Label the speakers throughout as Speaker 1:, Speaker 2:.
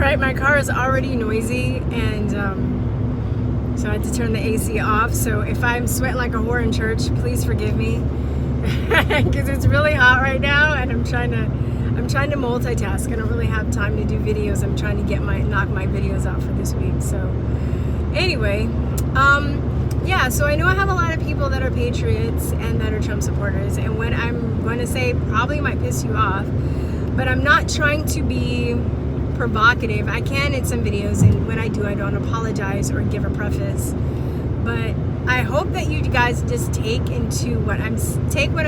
Speaker 1: right, my car is already noisy, and so I had to turn the AC off. So if I'm sweating like a whore in church, please forgive me, because it's really hot right now, and I'm trying to multitask. I don't really have time to do videos. I'm trying to knock my videos out for this week. So anyway, yeah, so I know I have a lot of people that are patriots and that are Trump supporters, and what I'm going to say probably might piss you off, but I'm not trying to be provocative. I can in some videos, and when I do, I don't apologize or give a preface, but I hope that you guys just take what I'm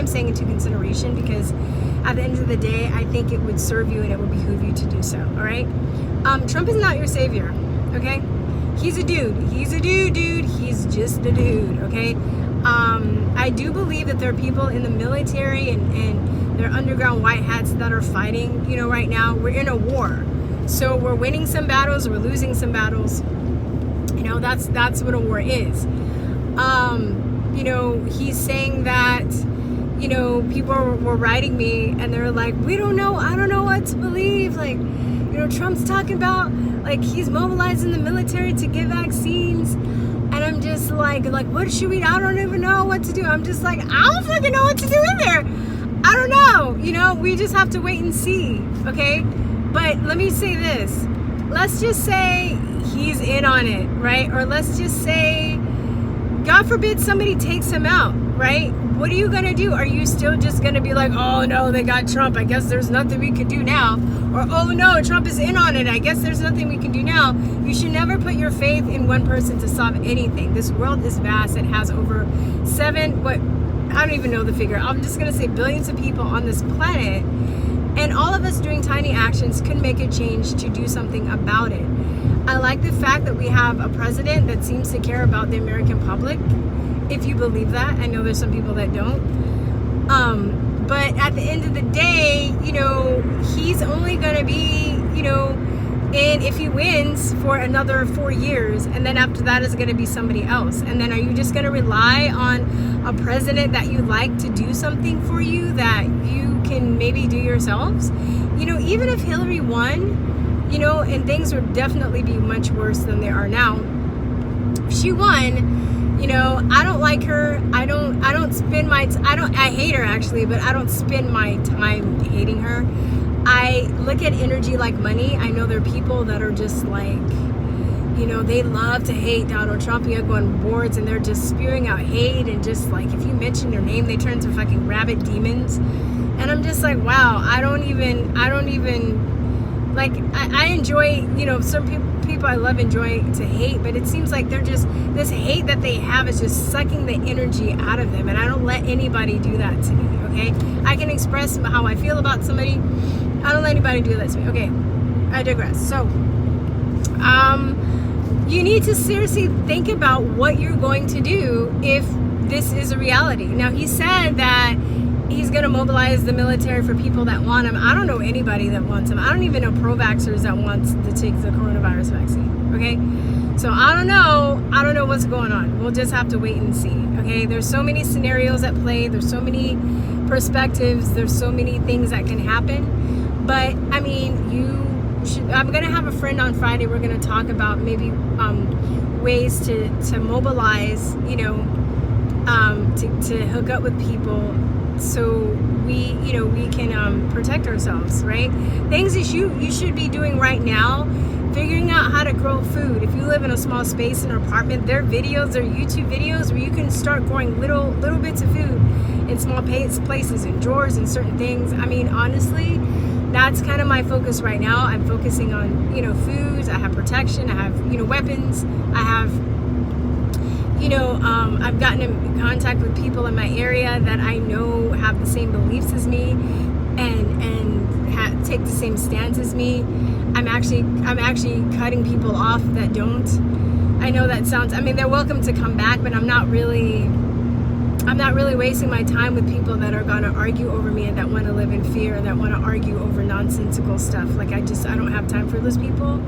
Speaker 1: saying into consideration, because at the end of the day, I think it would serve you and it would behoove you to do so. All right, Trump is not your savior. Okay, he's a dude. He's a dude. He's just a dude. Okay, I do believe that there are people in the military and there are underground white hats that are fighting. You know, right now we're in a war, so we're winning some battles, we're losing some battles. You know, that's what a war is. You know, he's saying that, you know, people were writing me and they're like, I don't know what to believe. Like, you know, Trump's talking about, like, he's mobilizing the military to give vaccines. And I'm just like, what should we, I don't even know what to do. I'm just like, I don't fucking know what to do either. I don't know. You know, we just have to wait and see. Okay. But let me say this. Let's just say he's in on it, right? Or let's just say, God forbid somebody takes him out, right? What are you going to do? Are you still just going to be like, oh no, they got Trump, I guess there's nothing we can do now? Or, oh no, Trump is in on it, I guess there's nothing we can do now? You should never put your faith in one person to solve anything. This world is vast. It has over I don't even know the figure. I'm just going to say billions of people on this planet. And all of us doing tiny actions can make a change to do something about it. I like the fact that we have a president that seems to care about the American public, if you believe that. I know there's some people that don't. But at the end of the day, you know, he's only going to be, you know, and if he wins for another 4 years, and then after that is going to be somebody else. And then are you just going to rely on a president that you like to do something for you that you can maybe do yourselves? You know, even if Hillary won, you know, and things would definitely be much worse than they are now. If she won, you know, I don't like her. I hate her actually, but I don't spend my time hating her. I look at energy like money. I know there are people that are just like, you know, they love to hate Donald Trump. You go on boards and they're just spewing out hate, and just like, if you mention their name, they turn into fucking rabid demons. And I'm just like, wow, I don't even like, I enjoy, you know, some people I love enjoying to hate, but it seems like they're just, this hate that they have is just sucking the energy out of them, and I don't let anybody do that to me, okay? I can express how I feel about somebody. I don't let anybody do that to me. Okay, I digress. So, you need to seriously think about what you're going to do if this is a reality. Now, he said that he's going to mobilize the military for people that want him. I don't know anybody that wants him. I don't even know pro-vaxxers that want to take the coronavirus vaccine, okay? So I don't know what's going on. We'll just have to wait and see, okay? There's so many scenarios at play. There's so many perspectives. There's so many things that can happen. But, I mean, I'm going to have a friend on Friday. We're going to talk about maybe ways to mobilize, you know, to hook up with people, so we can protect ourselves, right? Things that you should be doing right now, figuring out how to grow food. If you live in a small space in an apartment, there are YouTube videos where you can start growing little bits of food in small places, in drawers and certain things. I mean, honestly, that's kind of my focus right now. I'm focusing on, you know, foods. I have protection. I have, you know, weapons. I have, you know, I've gotten in contact with people in my area that I know have the same beliefs as me and take the same stance as me. I'm actually cutting people off that don't. I know that sounds, I mean, they're welcome to come back, but I'm not really wasting my time with people that are going to argue over me and that want to live in fear and that want to argue over nonsensical stuff. Like, I don't have time for those people,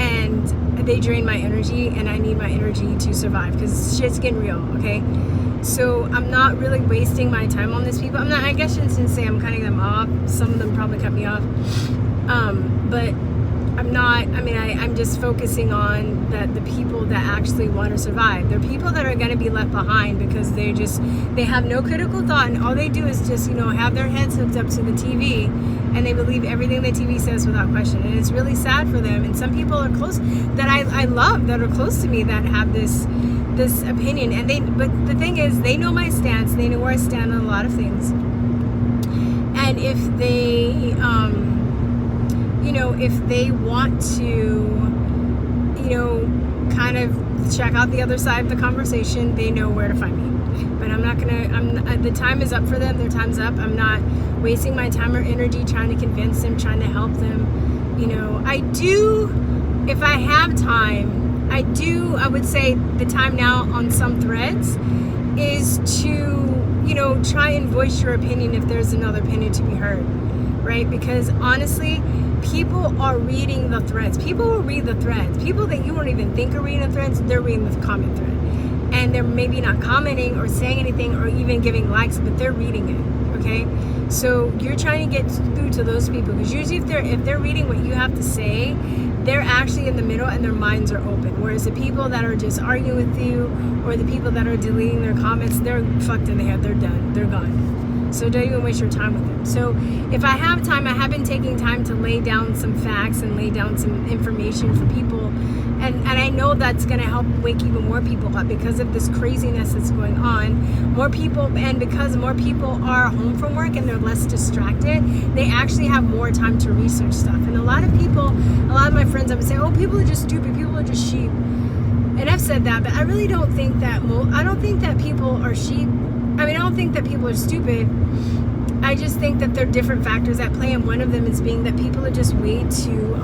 Speaker 1: and they drain my energy, and I need my energy to survive, because shit's getting real, okay? So I'm not really wasting my time on these people. I guess I shouldn't say I'm cutting them off. Some of them probably cut me off. But I'm not I'm just focusing on the people that actually want to survive. They're people that are going to be left behind because they have no critical thought, and all they do is just, have their heads hooked up to the TV, and they believe everything the TV says without question. And it's really sad for them. And some people are close that I love, that are close to me, that have this opinion. But the thing is, they know my stance. They know where I stand on a lot of things. And if they if they want to, kind of check out the other side of the conversation, they know where to find me. But the time is up for them. Their time's up. I'm not wasting my time or energy trying to convince them, trying to help them. I do, if I have time, I would say the time now on some threads is to, try and voice your opinion if there's another opinion to be heard, right? Because honestly, people are reading the threads. People will read the threads. People that you won't even think are reading the threads, they're reading the comment thread. And they're maybe not commenting or saying anything or even giving likes, but they're reading it, okay? So you're trying to get through to those people, because usually if they're reading what you have to say, they're actually in the middle and their minds are open. Whereas the people that are just arguing with you, or the people that are deleting their comments, they're fucked in the head. They're done. They're gone. So don't even waste your time with them. So if I have time, I have been taking time to lay down some facts and lay down some information for people. And I know that's going to help wake even more people up, because of this craziness that's going on. More people, and because more people are home from work and they're less distracted, they actually have more time to research stuff. And a lot of my friends, I would say, oh, people are just stupid, people are just sheep. And I've said that, but I really don't think that, I don't think that people are sheep. I don't think that people are stupid. I just think that there are different factors at play, and one of them is being that people are just way too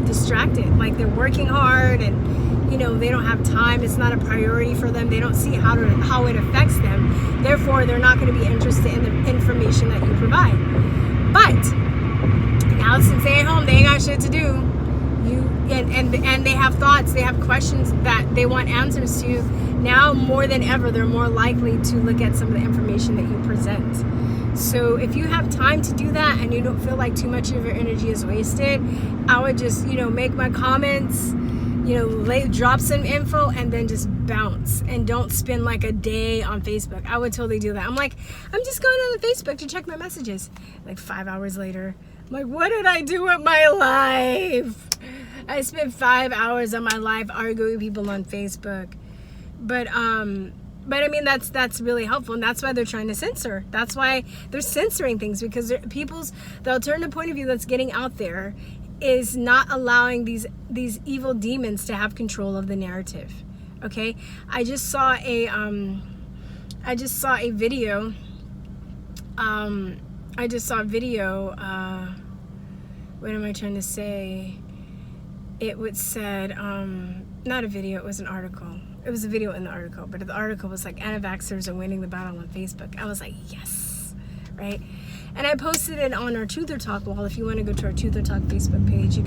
Speaker 1: distracted. Like, they're working hard, and they don't have time. It's not a priority for them. They don't see how it affects them. Therefore, they're not going to be interested in the information that you provide. But now, since they're at home, they ain't got shit to do. And they have thoughts, they have questions that they want answers to. Now more than ever, they're more likely to look at some of the information that you present. So if you have time to do that and you don't feel like too much of your energy is wasted, I would just, make my comments, drop some info, and then just bounce. And don't spend like a day on Facebook. I would totally do that. I'm just going on Facebook to check my messages. Like 5 hours later, I'm like, what did I do with my life? I spent 5 hours of my life arguing with people on Facebook. But that's really helpful, and that's why they're trying to censor. That's why they're censoring things, because the alternative point of view that's getting out there is not allowing these evil demons to have control of the narrative. Okay, I just saw a video. What am I trying to say? It said, not a video, it was an article. It was a video in the article, but the article was like, anti-vaxxers are winning the battle on Facebook. I was like, yes, right? And I posted it on our Truther Talk wall. If you want to go to our Truther Talk Facebook page,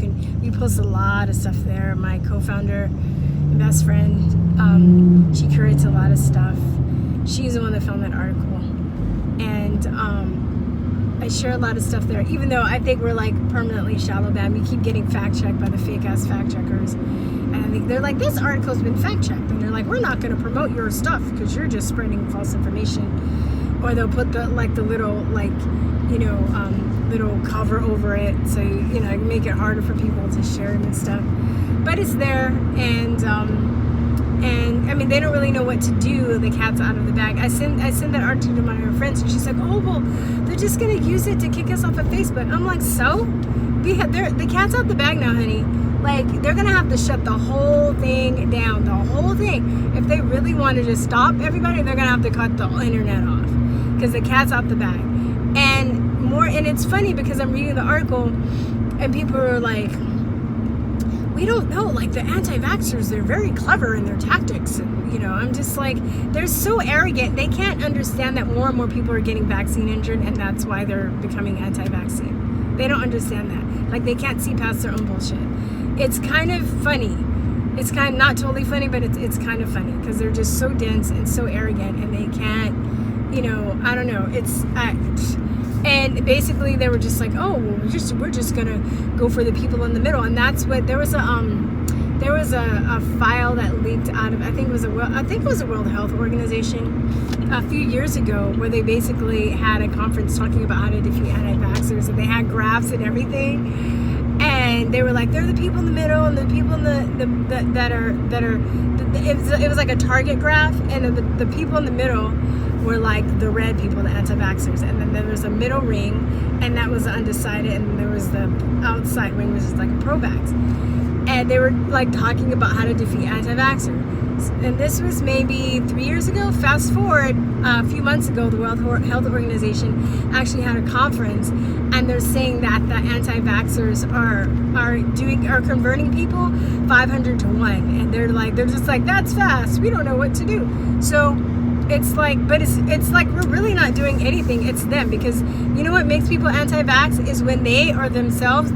Speaker 1: we post a lot of stuff there. My co-founder and best friend, she curates a lot of stuff. She's the one that found that article. And I share a lot of stuff there, even though I think we're like permanently shadow banned. We keep getting fact checked by the fake ass fact checkers. And I think they're like, this article's been fact checked. And they're like, we're not going to promote your stuff because you're just spreading false information. Or they'll put the little, little cover over it. So, make it harder for people to share it and stuff. But it's there. And they don't really know what to do. The cat's out of the bag. I sent that article to one of her friends, and she's like, oh, well, they're just going to use it to kick us off of Facebook. I'm like, so? The cat's out the bag now, honey. Like, they're going to have to shut the whole thing down, the whole thing. If they really want to just stop everybody, they're going to have to cut the internet off, because the cat's out the bag. And it's funny, because I'm reading the article, and people are like, we don't know, like, the anti-vaxxers, they're very clever in their tactics. And, I'm just like, they're so arrogant. They can't understand that more and more people are getting vaccine injured, and that's why they're becoming anti-vaccine. They don't understand that. Like, they can't see past their own bullshit. It's kind of funny. It's kind of not totally funny, but it's kind of funny, because they're just so dense and so arrogant, and they can't, I don't know. And basically they were just like, oh, we're just gonna go for the people in the middle. And that's what there was a file that leaked out of, I think it was a World Health Organization a few years ago, where they basically had a conference talking about how to defeat anti-vaxxers, and they had graphs and everything, and they were like, they're the people in the middle, and the people in it was like a target graph, and the people in the middle were like the red people, the anti-vaxxers, and then there was a middle ring, and that was the undecided, and there was the outside ring, which is like a pro-vax. And they were like talking about how to defeat anti-vaxxers. And this was maybe 3 years ago. Fast forward a few months ago, the World Health Organization actually had a conference, and they're saying that the anti-vaxxers are converting people 500 to 1, and they're just like, that's fast. We don't know what to do. So it's like, but it's like we're really not doing anything. It's them, because you know what makes people anti-vax is when they are themselves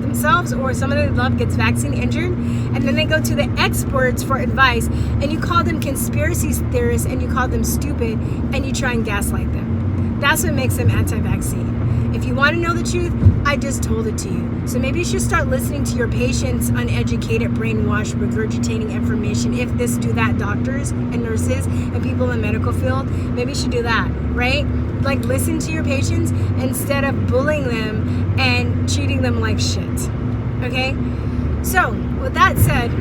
Speaker 1: or somebody they love gets vaccine injured, and then they go to the experts for advice, and you call them conspiracy theorists, and you call them stupid, and you try and gaslight them. That's what makes them anti-vaccine. If you want to know the truth, I just told it to you. So maybe you should start listening to your patients' uneducated, brainwashed, regurgitating information. If this, do that, doctors and nurses and people in the medical field, maybe you should do that, right? Like, listen to your patients instead of bullying them and treating them like shit. Okay? So, with that said,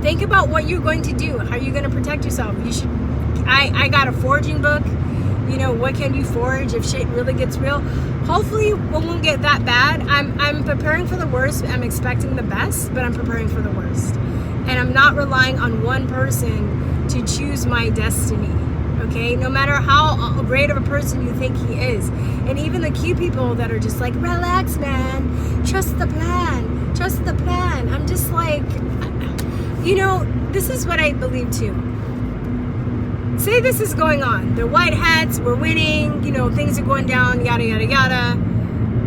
Speaker 1: think about what you're going to do. How are you going to protect yourself? You should. I got a foraging book. You know, what can you forage if shit really gets real? Hopefully it won't get that bad. I'm preparing for the worst. I'm expecting the best, but I'm preparing for the worst. And I'm not relying on one person to choose my destiny. Okay? No matter how great of a person you think he is. And even the cute people that are just like, relax, man. Trust the plan. Trust the plan. I'm just like, you know, this is what I believe too. Say this is going on. The white hats, we're winning, you know, things are going down, yada, yada, yada.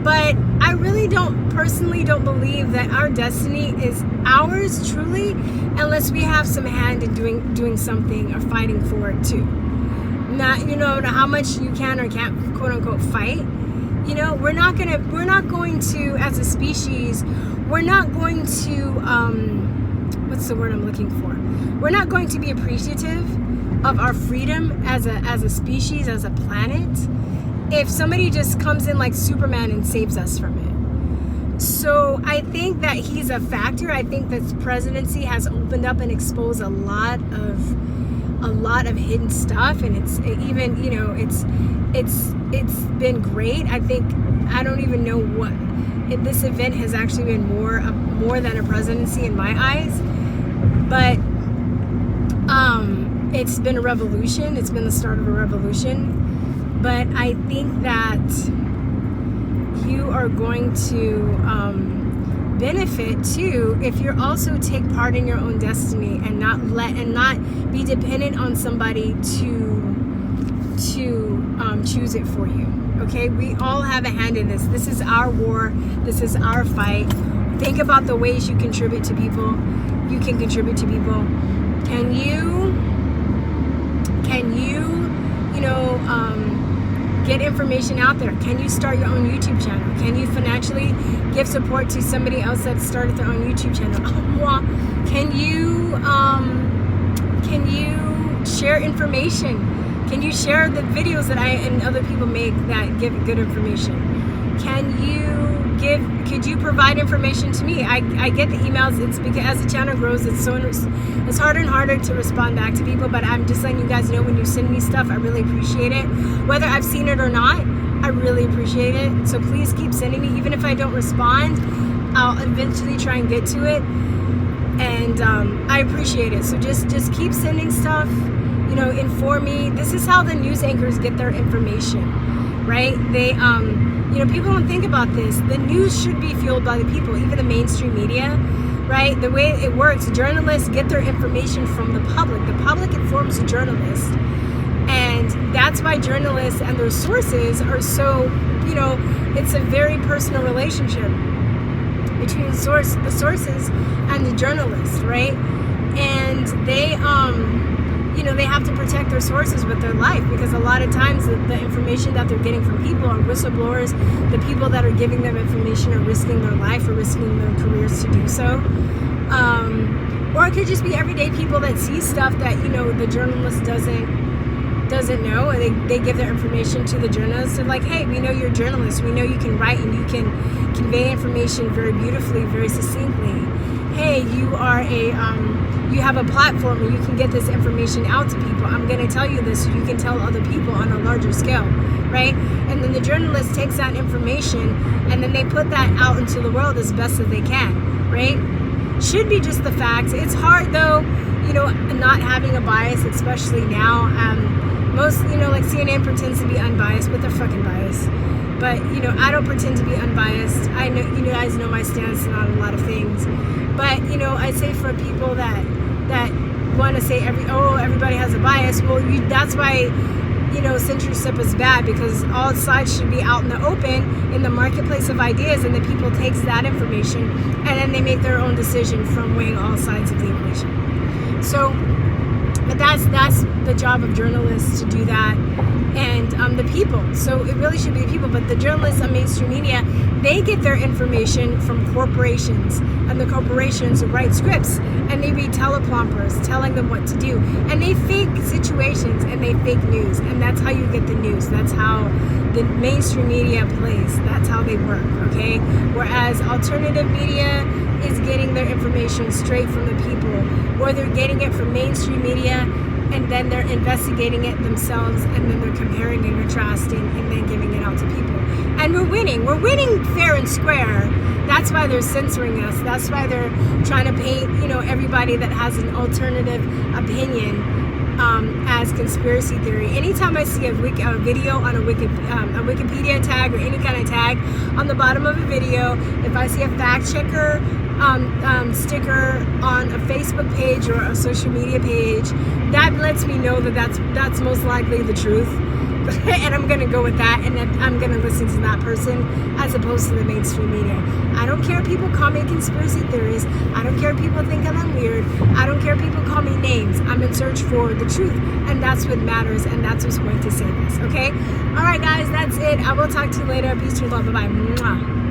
Speaker 1: But I really personally don't believe that our destiny is ours, truly, unless we have some hand in doing something or fighting for it too. Not, you know, how much you can or can't, quote unquote, fight. You know, we're not going to, as a species, we're not going to, what's the word I'm looking for? We're not going to be appreciative of our freedom as a species, as a planet, if somebody just comes in like Superman and saves us from it. So I think that he's a factor. I think that the presidency has opened up and exposed a lot of hidden stuff, and it's even, you know, it's been great. I don't even know what this event has actually been more than a presidency in my eyes, but it's been a revolution. It's been the start of a revolution. But I think that you are going to benefit too if you also take part in your own destiny and not be dependent on somebody to choose it for you. Okay, we all have a hand in this. This is our war. This is our fight. Think about the ways you contribute to people. You can contribute to people. Can you get information out there? Can you start your own YouTube channel? Can you financially give support to somebody else that started their own YouTube channel? Can you share information? Can you share the videos that I and other people make that give good information? Could you provide information to me? I get the emails. It's because as the channel grows, it's harder and harder to respond back to people, but I'm just letting you guys know, when you send me stuff, I really appreciate it. Whether I've seen it or not, I really appreciate it. So please keep sending me. Even if I don't respond, I'll eventually try and get to it. And I appreciate it. So just keep sending stuff, you know, inform me. This is how the news anchors get their information, right? They you know, people don't think about this. The news should be fueled by the people, even the mainstream media, right? The way it works, journalists get their information from the public. The public informs the journalists. And that's why journalists and their sources are so, you know, it's a very personal relationship between the sources and the journalists, right? And they they have to protect their sources with their life, because a lot of times the information that they're getting from people are whistleblowers. The people that are giving them information are risking their life or risking their careers to do so. Or it could just be everyday people that see stuff that, the journalist doesn't know, and they give their information to the journalist. They're like, hey, we know you're a journalist. We know you can write and you can convey information very beautifully, very succinctly. Hey, you are you have a platform where you can get this information out to people. I'm going to tell you this so you can tell other people on a larger scale, right? And then the journalist takes that information and then they put that out into the world as best as they can, right? Should be just the facts. It's hard though, not having a bias, especially now. Most, like CNN pretends to be unbiased, but they're fucking biased. But, I don't pretend to be unbiased. I know, you guys know my stance on a lot of things. But, I say for people that want to say everybody has a bias, well, that's why, censorship is bad, because all sides should be out in the open in the marketplace of ideas, and the people takes that information and then they make their own decision from weighing all sides of the equation. So, but that's the job of journalists, to do that, and the people. So it really should be the people, but the journalists on mainstream media, they get their information from corporations, and the corporations write scripts and they read teleprompters telling them what to do, and they fake situations and they fake news, and that's how you get the news. That's how the mainstream media plays. That's how they work, okay? Whereas alternative media is getting their information straight from the people, or they're getting it from mainstream media and then they're investigating it themselves, and then they're comparing and contrasting and then giving it out to people. And we're winning fair and square. That's why they're censoring us. That's why they're trying to paint, everybody that has an alternative opinion as conspiracy theory. Anytime I see a video on a Wikipedia tag or any kind of tag on the bottom of a video, if I see a fact checker sticker on a Facebook page or a social media page, that lets me know that that's most likely the truth. And I'm going to go with that, and then I'm going to listen to that person as opposed to the mainstream media. I don't care if people call me a conspiracy theorist. I don't care if people think I'm weird. I don't care if people call me names. I'm in search for the truth, and that's what matters, and that's what's going to save us, okay? All right, guys, that's it. I will talk to you later. Peace and love. Bye-bye. Mwah.